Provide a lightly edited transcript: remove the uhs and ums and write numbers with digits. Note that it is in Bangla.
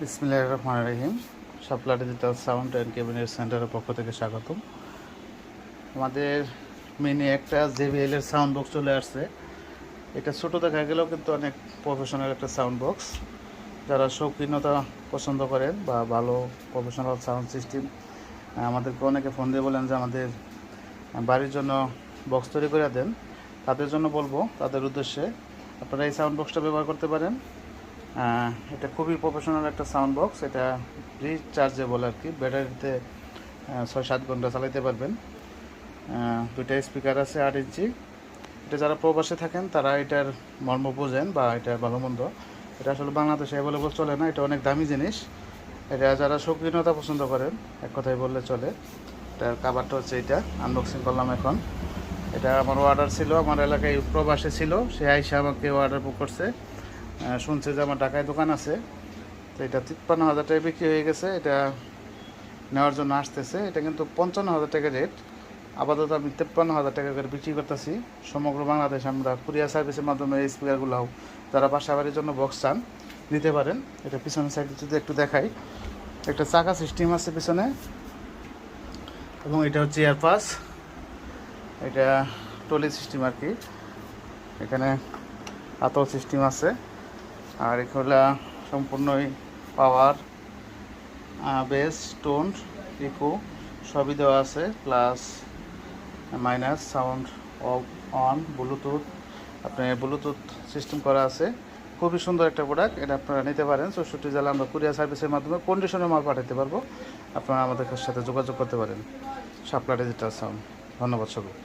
বিসমিল্লাহির রহমানির রহিম। শাপলা ডিজিটাল সাউন্ড অ্যান্ড ক্যাবিনেট সেন্টারের পক্ষ থেকে স্বাগতম। আমাদের মিনি একটা JBL এর সাউন্ড বক্স চলে আসছে। এটা ছোটো দেখা গেলেও কিন্তু অনেক প্রফেশনাল একটা সাউন্ড বক্স। যারা শৌখিনতা পছন্দ করেন বা ভালো প্রফেশনাল সাউন্ড সিস্টেম, আমাদেরকে অনেকে ফোন দিয়ে বলেন যে আমাদের বাড়ির জন্য বক্স তৈরি করে দেন। তাদের জন্য বলবো, তাদের উদ্দেশ্যে আপনারা এই সাউন্ড বক্সটা ব্যবহার করতে পারেন। এটা খুবই প্রফেশনাল একটা সাউন্ড বক্স। এটা রিচার্জেবল আর কি, ব্যাটারিতে 6-7 ঘন্টা চালাতে পারবেন। দুইটা স্পিকার আছে 8 ইঞ্চি। এটা যারা প্রবাসে থাকেন তারা এটার মর্ম বোঝেন বা এটা ভালো মন্দ। এটা আসলে বাংলাদেশে অ্যাভেলেবল চলে না, এটা অনেক দামি জিনিস। এটা যারা শৌখিনতা পছন্দ করেন, এক কথায় বললে চলে। এটার কাভারটা হচ্ছে এটা, আনবক্সিং করলাম এখন। এটা আমার অর্ডার ছিল, আমার এলাকায় প্রবাসে ছিল, সে আইসা আমাকে অর্ডার বুক করছে। শুনছে যে আমার ঢাকায় দোকান আছে, তো এটা 53,000 টাকায় বিক্রি হয়ে গেছে। এটা নেওয়ার জন্য আসতেছে। এটা কিন্তু 55,000 টাকা রেট। আপাতত আমি 53,000 টাকা করে বিক্রি করতেছি। সমগ্র বাংলাদেশ আমরা কুরিয়ার সার্ভিসের মাধ্যমে এই স্পিকারগুলোও যারা বাসাবাড়ির জন্য বক্স চান নিতে পারেন। এটা পিছনের সাইডে যদি একটু দেখাই, একটা চাকা সিস্টেম আছে পিছনে, এবং এটা হচ্ছে এয়ারপাস। এটা টলি সিস্টেম আর কি। এখানে আতল সিস্টেম আছে, আর এগুলা সম্পূর্ণই পাওয়ার, বেস, টোন, ইকো সবই দেওয়া আছে, plus minus, sound of, on, Bluetooth, আপনার ব্লুটুথ সিস্টেম করা আছে। খুবই সুন্দর একটা প্রোডাক্ট। এটা আপনারা নিতে পারেন। 64 জেলা আমরা কুরিয়ার সার্ভিসের মাধ্যমে কন্ডিশনে মাল পাঠাতে পারবো। আপনারা আমাদের সাথে যোগাযোগ করতে পারেন। শাপলা ডিজিটাল সাউন্ড। ধন্যবাদ সকল।